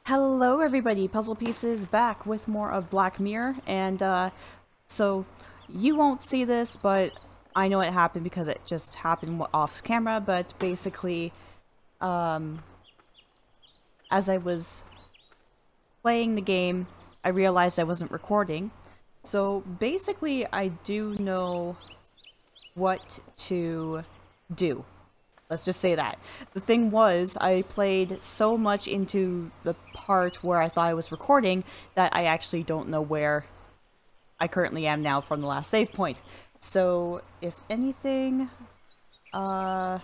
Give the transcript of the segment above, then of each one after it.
Hello everybody, PuZZlePieceZ back with more of Black Mirror, and so you won't see this, but I know it happened because it just happened off camera, but basically, as I was playing the game, I realized I wasn't recording. So basically, I do know what to do. Let's just say that. The thing was, I played so much into the part where I thought I was recording that I actually don't know where I currently am now from the last save point. So, if anything, so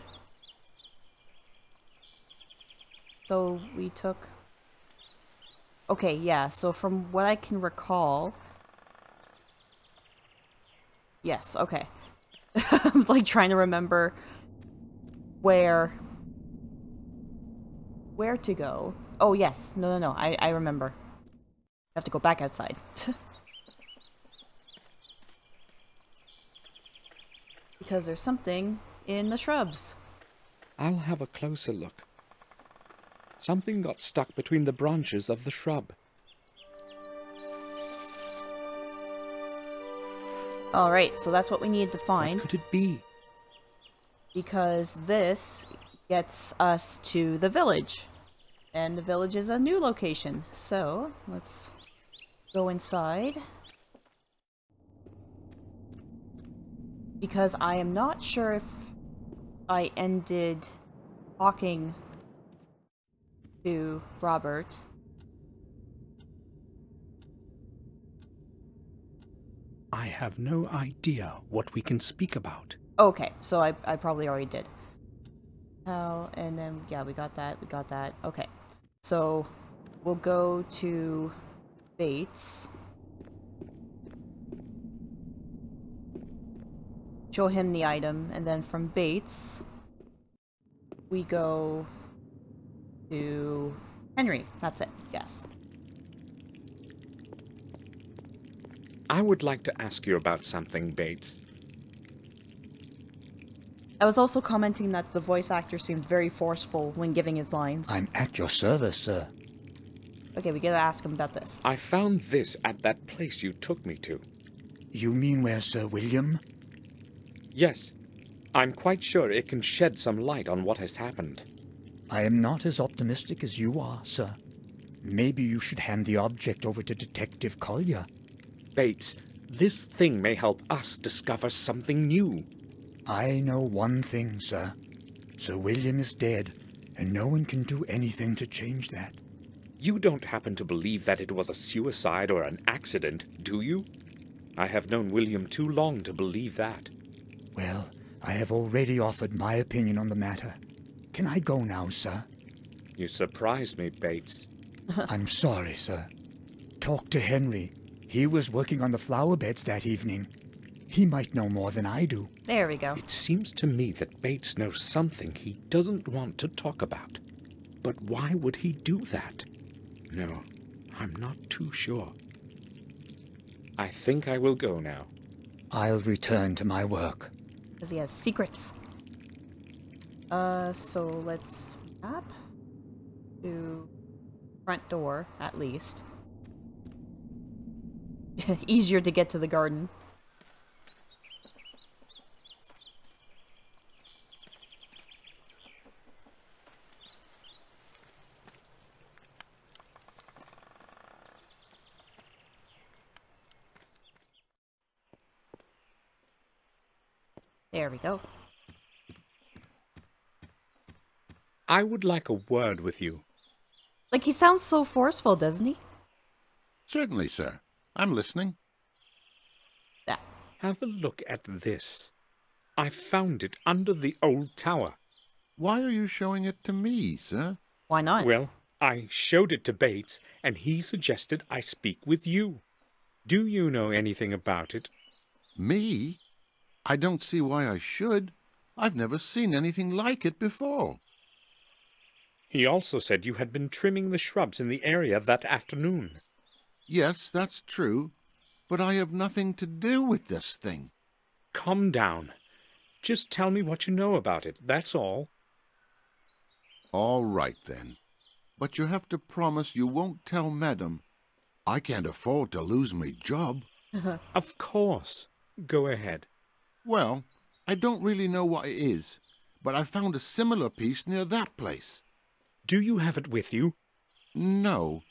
we took... Okay, yeah, so from what I can recall... Yes, okay. I'm like trying to remember where to go. Oh yes, no, I remember. I have to go back outside. Because there's something in the shrubs. I'll have a closer look. Something got stuck between the branches of the shrub. Alright, so that's what we need to find. What could it be? Because this gets us to the village. And the village is a new location. So, let's go inside. Because I am not sure if I ended talking to Robert. I have no idea what we can speak about. Okay, so I probably already did. Oh, and then, yeah, we got that. Okay, so we'll go to Bates. Show him the item, and then from Bates, we go to Henry. That's it, yes. I would like to ask you about something, Bates. I was also commenting that the voice actor seemed very forceful when giving his lines. I'm at your service, sir. Okay, we gotta ask him about this. I found this at that place you took me to. You mean where Sir William? Yes, I'm quite sure it can shed some light on what has happened. I am not as optimistic as you are, sir. Maybe you should hand the object over to Detective Collier. Bates, this thing may help us discover something new. I know one thing, sir. Sir William is dead, and no one can do anything to change that. You don't happen to believe that it was a suicide or an accident, do you? I have known William too long to believe that. Well, I have already offered my opinion on the matter. Can I go now, sir? You surprised me, Bates. I'm sorry, sir. Talk to Henry. He was working on the flower beds that evening. He might know more than I do. There we go. It seems to me that Bates knows something he doesn't want to talk about. But why would he do that? No, I'm not too sure. I think I will go now. I'll return to my work. Because he has secrets. So let's map to front door, at least. Easier to get to the garden. There we go. I would like a word with you. Like, he sounds so forceful, doesn't he? Certainly, sir. I'm listening. Yeah. Have a look at this. I found it under the old tower. Why are you showing it to me, sir? Why not? Well, I showed it to Bates, and he suggested I speak with you. Do you know anything about it? Me? I don't see why I should. I've never seen anything like it before. He also said you had been trimming the shrubs in the area that afternoon. Yes, that's true, but I have nothing to do with this thing. Calm down. Just tell me what you know about it, that's all. All right, then. but you have to promise you won't tell Madam. I can't afford to lose my job. Of course. Go ahead. Well, I don't really know what it is, but I found a similar piece near that place. Do you have it with you? No,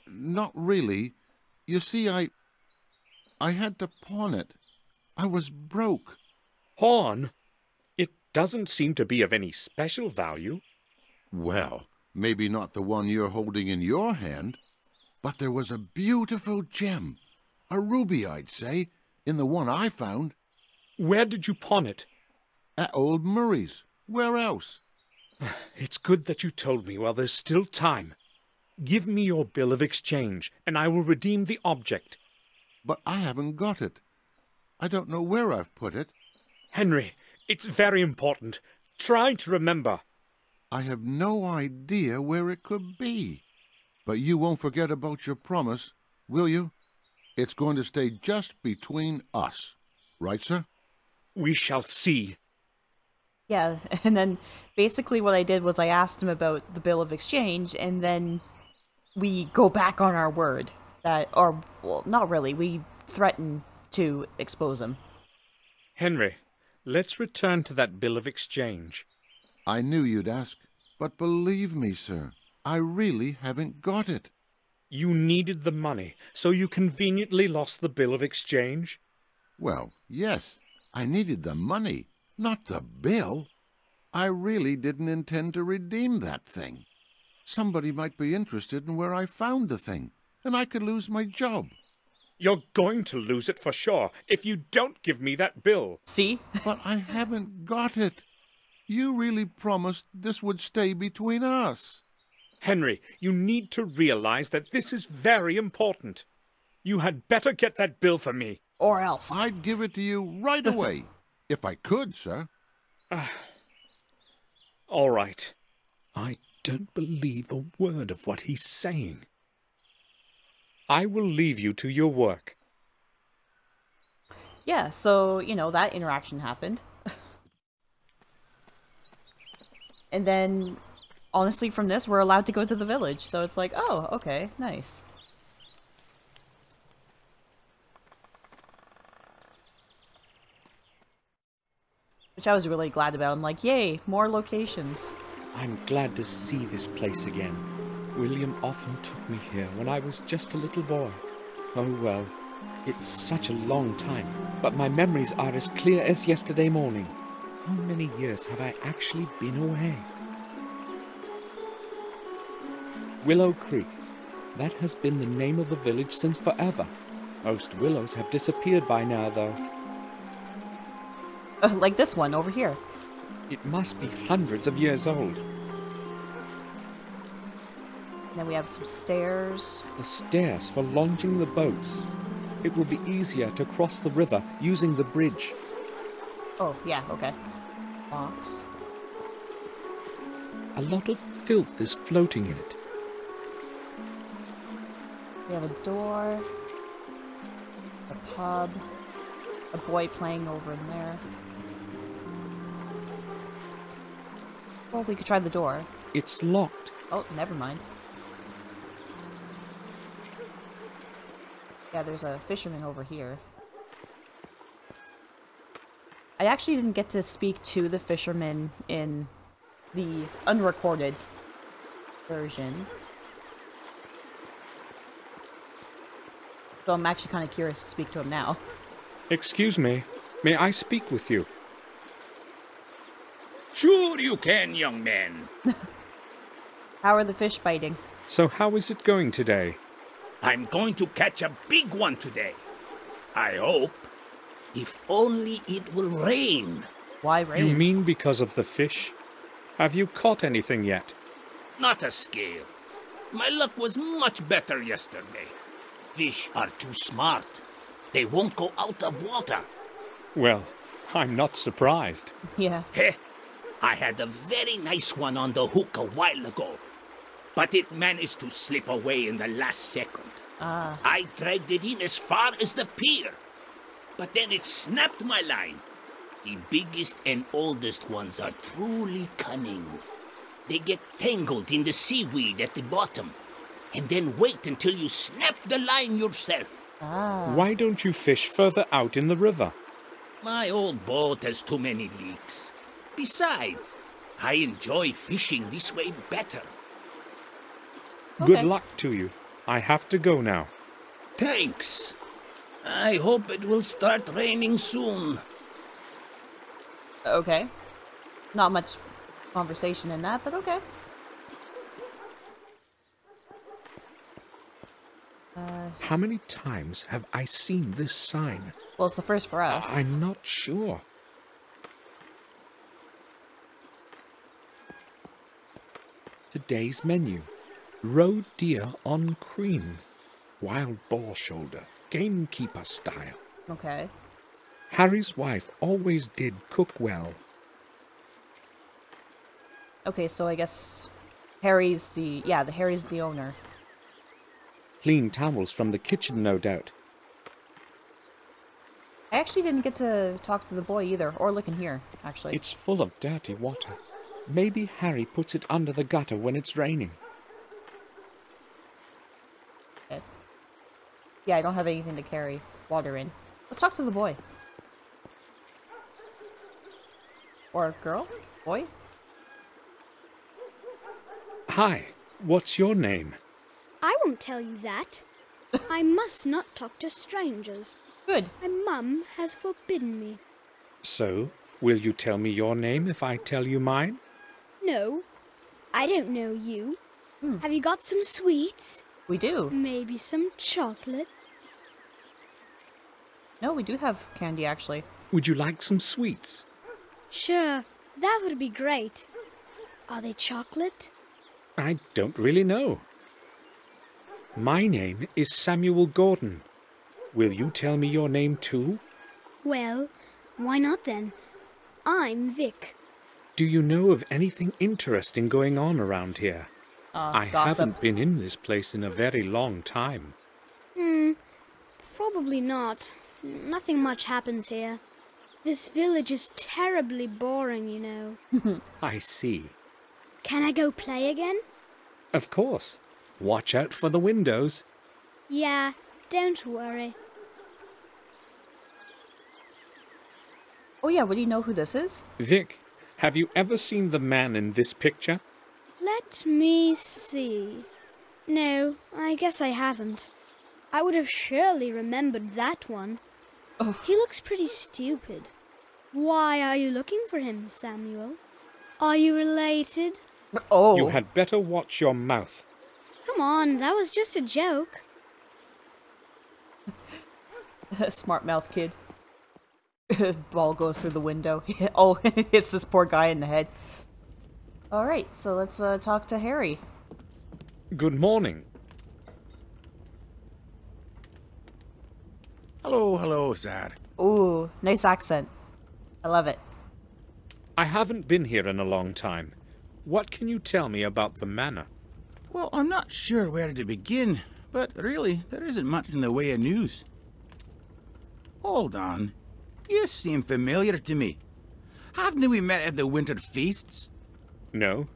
not really. You see, I had to pawn it. I was broke. Pawn? It doesn't seem to be of any special value. Well, maybe not the one you're holding in your hand, but there was a beautiful gem, a ruby, I'd say, in the one I found. Where did you pawn it? At old Murray's. Where else? It's good that you told me while there's still time. Give me your bill of exchange, and I will redeem the object. But I haven't got it. I don't know where I've put it. Henry, it's very important. Try to remember. I have no idea where it could be. But you won't forget about your promise, will you? It's going to stay just between us. Right, sir? We shall see. Yeah, and then basically what I did was I asked him about the bill of exchange, and then we go back on our word. Well, not really. We threaten to expose him. Henry, let's return to that bill of exchange. I knew you'd ask, but believe me, sir, I really haven't got it. You needed the money, so you conveniently lost the bill of exchange? Well, yes, I needed the money, not the bill. I really didn't intend to redeem that thing. Somebody might be interested in where I found the thing, and I could lose my job. You're going to lose it for sure if you don't give me that bill. See? But I haven't got it. You really promised this would stay between us. Henry, you need to realize that this is very important. You had better get that bill for me. Or else. I'd give it to you right away, if I could, sir. All right. I don't believe a word of what he's saying. I will leave you to your work. Yeah, so, that interaction happened. And then, honestly, from this, we're allowed to go to the village. So it's like, oh, okay, nice. Which I was really glad about. I'm like, yay, more locations. I'm glad to see this place again. William often took me here when I was just a little boy. Oh well, it's such a long time, but my memories are as clear as yesterday morning. How many years have I actually been away? Willow Creek. That has been the name of the village since forever. Most willows have disappeared by now, though. Like this one over here. It must be hundreds of years old. Then we have some stairs. The stairs for launching the boats. It will be easier to cross the river using the bridge. Oh, yeah, okay. Box. A lot of filth is floating in it. We have a door. A pub. A boy playing over in there. Well, we could try the door. It's locked. Oh, never mind. Yeah, there's a fisherman over here. I actually didn't get to speak to the fisherman in the unrecorded version. So I'm actually kind of curious to speak to him now. Excuse me, may I speak with you? Sure you can, young man. How are the fish biting? So how is it going today? I'm going to catch a big one today. I hope. If only it will rain. Why rain? You mean because of the fish? Have you caught anything yet? Not a scale. My luck was much better yesterday. Fish are too smart. They won't go out of water. Well, I'm not surprised. Yeah. Heh, I had a very nice one on the hook a while ago, but it managed to slip away in the last second. I dragged it in as far as the pier, but then it snapped my line. The biggest and oldest ones are truly cunning. They get tangled in the seaweed at the bottom, and then wait until you snap the line yourself. Why don't you fish further out in the river? My old boat has too many leaks. Besides, I enjoy fishing this way better. Good luck to you. I have to go now. Thanks. I hope it will start raining soon. Okay. Not much conversation in that, but okay. How many times have I seen this sign? Well, it's the first for us. I'm not sure. Today's menu. Roe deer on cream. Wild boar shoulder. Gamekeeper style. Okay. Harry's wife always did cook well. Okay, so I guess Harry's the... Yeah, Harry's the owner. Clean towels from the kitchen, no doubt. I actually didn't get to talk to the boy either, or look in here, actually. It's full of dirty water. Maybe Harry puts it under the gutter when it's raining. Okay. Yeah, I don't have anything to carry water in. Let's talk to the boy. Or girl? Boy? Hi, what's your name? I won't tell you that. I must not talk to strangers. Good. My mum has forbidden me. So, will you tell me your name if I tell you mine? No, I don't know you. Have you got some sweets? We do. Maybe some chocolate? No, we do have candy, actually. Would you like some sweets? Sure, that would be great. Are they chocolate? I don't really know. My name is Samuel Gordon. Will you tell me your name too? Well, why not then? I'm Vick. Do you know of anything interesting going on around here? I Gossip. haven't been in this place in a very long time. Probably not. Nothing much happens here. This village is terribly boring, you know. I see. Can I go play again? Of course. Watch out for the windows. Yeah, don't worry. Oh yeah, would you know who this is? Vic, have you ever seen the man in this picture? Let me see. No, I guess I haven't. I would have surely remembered that one. Oh. He looks pretty stupid. Why are you looking for him, Samuel? Are you related? Oh. You had better watch your mouth. Come on, that was just a joke. Smart mouth kid. Ball goes through the window. Oh, it hits this poor guy in the head. Alright, so let's talk to Harry. Good morning. Hello, sir. Ooh, nice accent. I love it. I haven't been here in a long time. What can you tell me about the manor? Well, I'm not sure where to begin, but really, there isn't much in the way of news. Hold on. You seem familiar to me. Haven't we met at the winter feasts? No,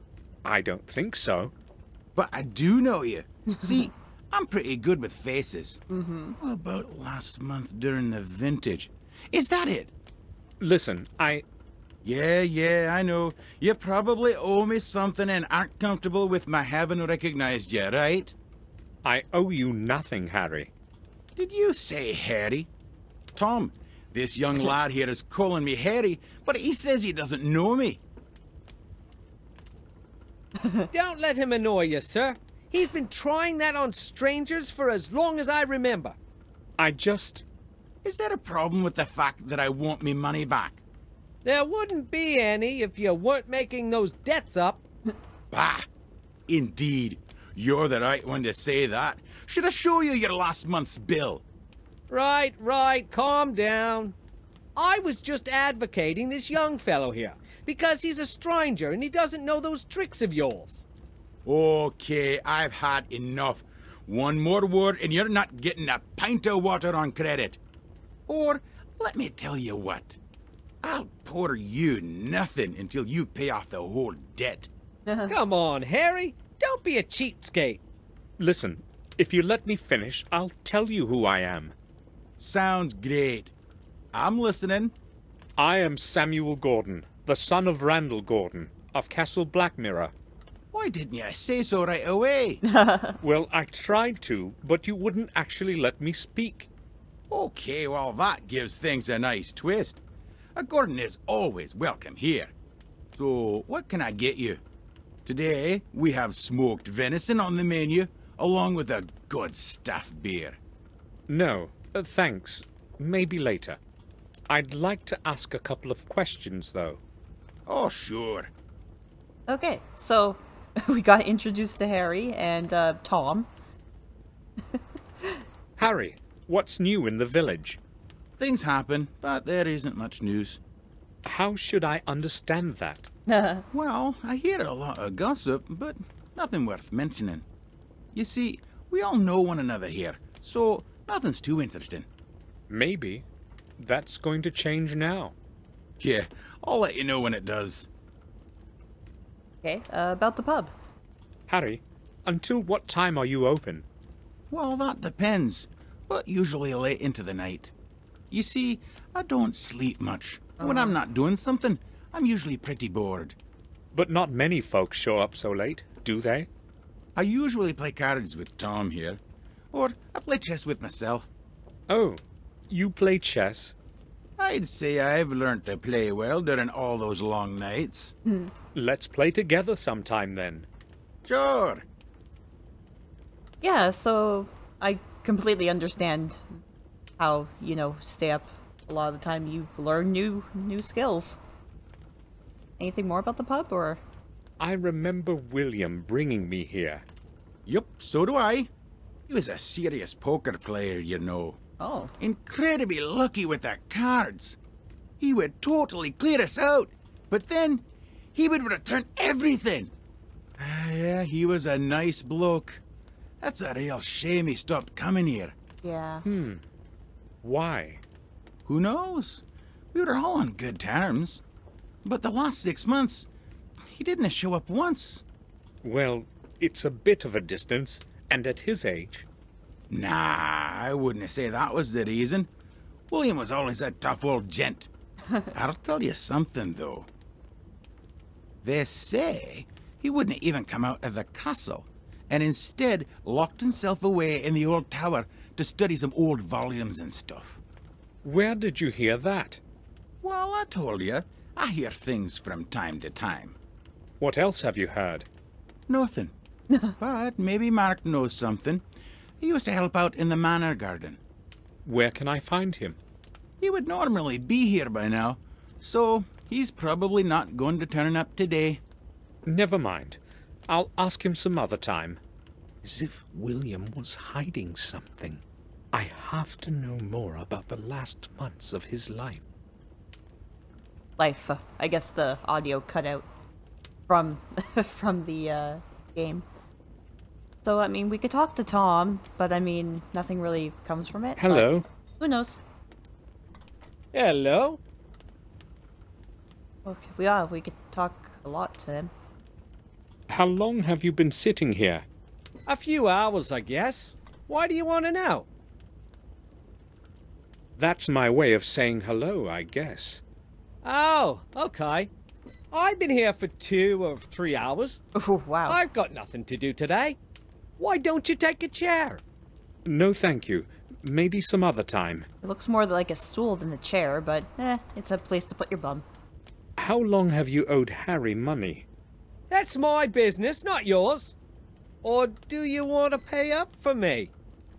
I don't think so. But I do know you. See, I'm pretty good with faces. What about last month during the vintage? Is that it? Listen, Yeah, I know. You probably owe me something and aren't comfortable with my having recognized you, right? I owe you nothing, Harry. Did you say Harry? Tom, this young lad here is calling me Harry, but he says he doesn't know me. Don't let him annoy you, sir. He's been trying that on strangers for as long as I remember. Is there a problem with the fact that I want me money back? There wouldn't be any if you weren't making those debts up. Bah! Indeed. You're the right one to say that. Should I show you your last month's bill? Right, calm down. I was just advocating this young fellow here, because he's a stranger and he doesn't know those tricks of yours. Okay, I've had enough. One more word and you're not getting a pint of water on credit. Or, let me tell you what. I'll pour you nothing until you pay off the whole debt. Come on, Harry. Don't be a cheapskate. Listen, if you let me finish, I'll tell you who I am. Sounds great. I'm listening. I am Samuel Gordon, the son of Randall Gordon, of Castle Blackmirror. Why didn't you say so right away? Well, I tried to, but you wouldn't actually let me speak. Okay, well, that gives things a nice twist. A Gordon is always welcome here. So, what can I get you? Today, we have smoked venison on the menu, along with a good stuff beer. No, thanks. Maybe later. I'd like to ask a couple of questions, though. Oh, sure. Okay, so we got introduced to Harry and Tom. Harry, what's new in the village? Things happen, but there isn't much news. How should I understand that? Well, I hear a lot of gossip, but nothing worth mentioning. You see, we all know one another here, so nothing's too interesting. Maybe. That's going to change now. Yeah, I'll let you know when it does. Okay, about the pub. Harry, until what time are you open? Well, that depends, but usually late into the night. You see, I don't sleep much. When I'm not doing something, I'm usually pretty bored. But not many folks show up so late, do they? I usually play cards with Tom here, or I play chess with myself. Oh, you play chess? I'd say I've learned to play well during all those long nights. Let's play together sometime then. Sure. Yeah, so I completely understand how, you know, stay up a lot of the time. You learn new skills. Anything more about the pub, or? I remember William bringing me here. Yup, so do I. He was a serious poker player, you know. Oh. Incredibly lucky with the cards. He would totally clear us out, but then he would return everything. Yeah, he was a nice bloke. That's a real shame he stopped coming here. Yeah. Why? Who knows? We were all on good terms. But the last 6 months, he didn't show up once. Well, it's a bit of a distance, and at his age. Nah, I wouldn't say that was the reason. William was always a tough old gent. I'll tell you something, though. They say he wouldn't even come out of the castle, and instead locked himself away in the old tower to study some old volumes and stuff. Where did you hear that? Well, I told you, I hear things from time to time. What else have you heard? Nothing. But maybe Mark knows something. He used to help out in the manor garden. Where can I find him? He would normally be here by now, so he's probably not going to turn up today. Never mind. I'll ask him some other time. As if William was hiding something. I have to know more about the last months of his life. I guess the audio cut out from from the game. So, I mean, we could talk to Tom, but I mean, nothing really comes from it. Hello. Who knows? Hello. Okay, we could talk a lot to him. How long have you been sitting here? A few hours, I guess. Why do you want to know? That's my way of saying hello, I guess. Oh, okay. I've been here for 2 or 3 hours. Oh, wow. I've got nothing to do today. Why don't you take a chair? No, thank you. Maybe some other time. It looks more like a stool than a chair, but it's a place to put your bum. How long have you owed Harry money? That's my business, not yours. Or do you want to pay up for me?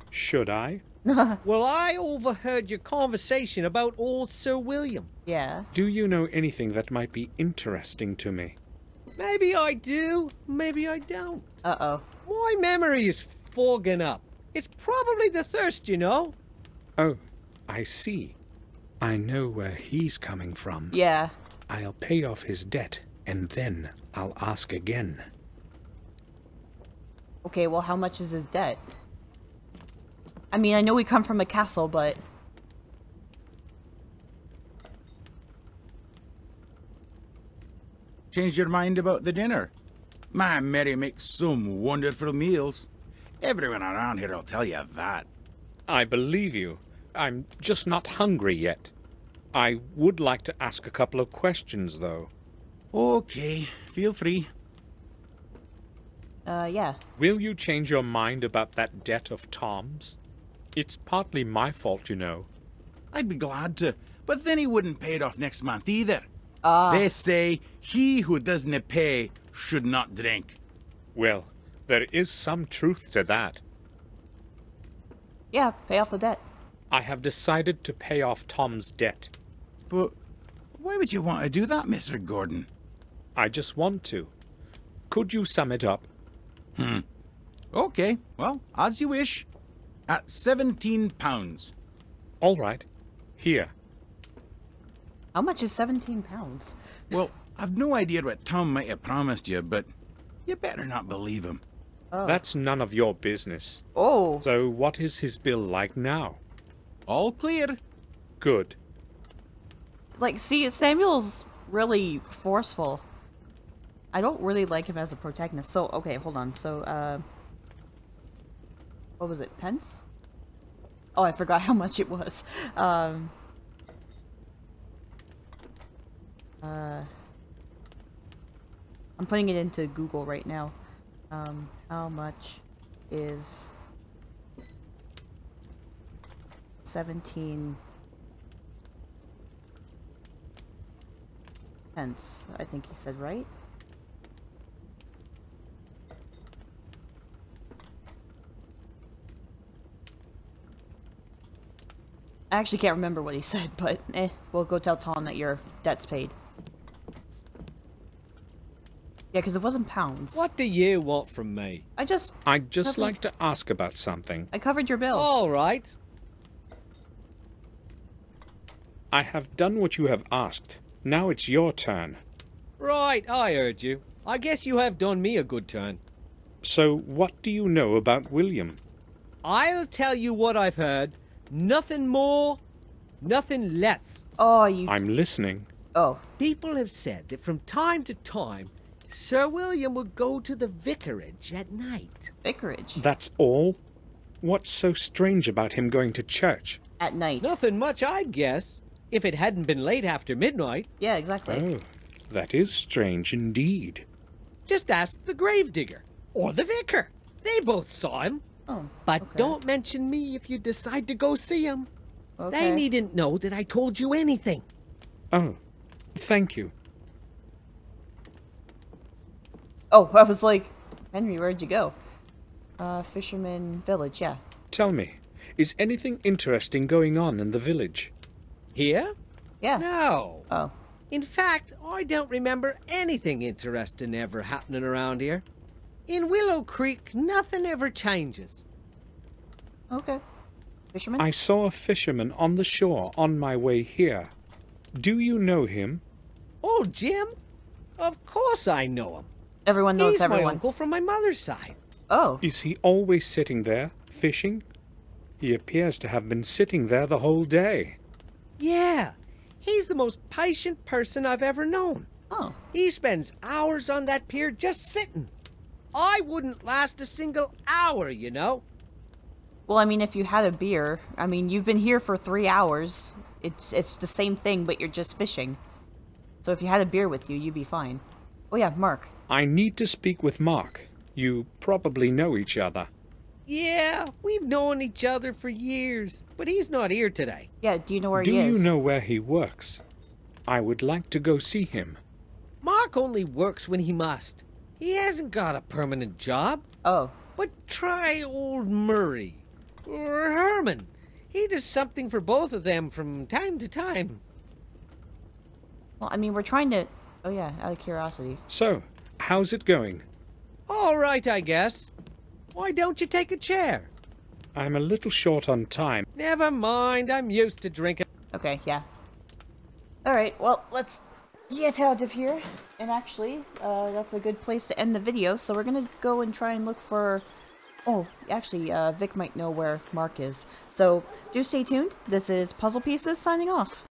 Should I? Well, I overheard your conversation about old Sir William. Yeah. Do you know anything that might be interesting to me? Maybe I do, maybe I don't. Uh-oh. My memory is fogging up. It's probably the thirst, you know. Oh, I see. I know where he's coming from. Yeah. I'll pay off his debt, and then I'll ask again. Okay, well, how much is his debt? I mean, I know we come from a castle, but... Changed your mind about the dinner? My Mary makes some wonderful meals. Everyone around here will tell you that. I believe you. I'm just not hungry yet. I would like to ask a couple of questions, though. Okay, feel free. Yeah. Will you change your mind about that debt of Tom's? It's partly my fault, you know. I'd be glad to, but then he wouldn't pay it off next month either. Ah. They say he who doesn't pay should not drink. Well, there is some truth to that. Yeah, pay off the debt. I have decided to pay off Tom's debt. But why would you want to do that, Mr. Gordon? I just want to. Could you sum it up? Okay, well, as you wish. At £17. All right. Here. How much is 17 pounds? Well, I've no idea what Tom might have promised you, but you better not believe him. Oh. That's none of your business. Oh. So what is his bill like now? All clear. Good. Like, see, Samuel's really forceful. I don't really like him as a protagonist. So, okay, hold on. So, what was it? Pence? Oh, I forgot how much it was. I'm putting it into Google right now. How much is 17 pence? I think he said, right? I actually can't remember what he said, but we'll go tell Tom that your debt's paid. Yeah, because it wasn't pounds. What do you want from me? I'd just like to ask about something. I covered your bill. All right. I have done what you have asked. Now it's your turn. Right, I heard you. I guess you have done me a good turn. So, what do you know about William? I'll tell you what I've heard. Nothing more, nothing less. Oh, you... I'm listening. Oh. People have said that from time to time, Sir William would go to the vicarage at night. Vicarage? That's all? What's so strange about him going to church? At night. Nothing much, I'd guess. If it hadn't been late after midnight. Yeah, exactly. Oh, that is strange indeed. Just ask the gravedigger. Or the vicar. They both saw him. Oh, But okay. don't mention me if you decide to go see him. Okay. They needn't know that I told you anything. Oh, thank you. Oh, I was like, Henry, where'd you go? Fisherman village, yeah. Tell me, is anything interesting going on in the village? Here? Yeah. No. Oh. In fact, I don't remember anything interesting ever happening around here. In Willow Creek, nothing ever changes. Okay. Fisherman? I saw a fisherman on the shore on my way here. Do you know him? Oh, Jim? Of course I know him. Everyone knows He's everyone. my uncle from my mother's side. Oh. Is he always sitting there, fishing? He appears to have been sitting there the whole day. Yeah, he's the most patient person I've ever known. Oh. He spends hours on that pier just sitting. I wouldn't last a single hour, you know. Well, I mean, if you had a beer, I mean, you've been here for 3 hours. It's the same thing, but you're just fishing. So if you had a beer with you, you'd be fine. Oh yeah, Mark. I need to speak with Mark. You probably know each other. Yeah, we've known each other for years, but he's not here today. Yeah, do you know where Do he is? you know where he works? I would like to go see him. Mark only works when he must. He hasn't got a permanent job. Oh. But try old Murray. Or Herman. He does something for both of them from time to time. Well, I mean, we're trying to... Oh yeah, out of curiosity. So, how's it going? All right, I guess. Why don't you take a chair? I'm a little short on time. Never mind, I'm used to drinking. Okay, yeah. Alright, well, let's get out of here. And actually, that's a good place to end the video, so we're gonna go and try and look for... Oh, actually, Vic might know where Mark is. So, do stay tuned. This is PuZZlePieceZ signing off.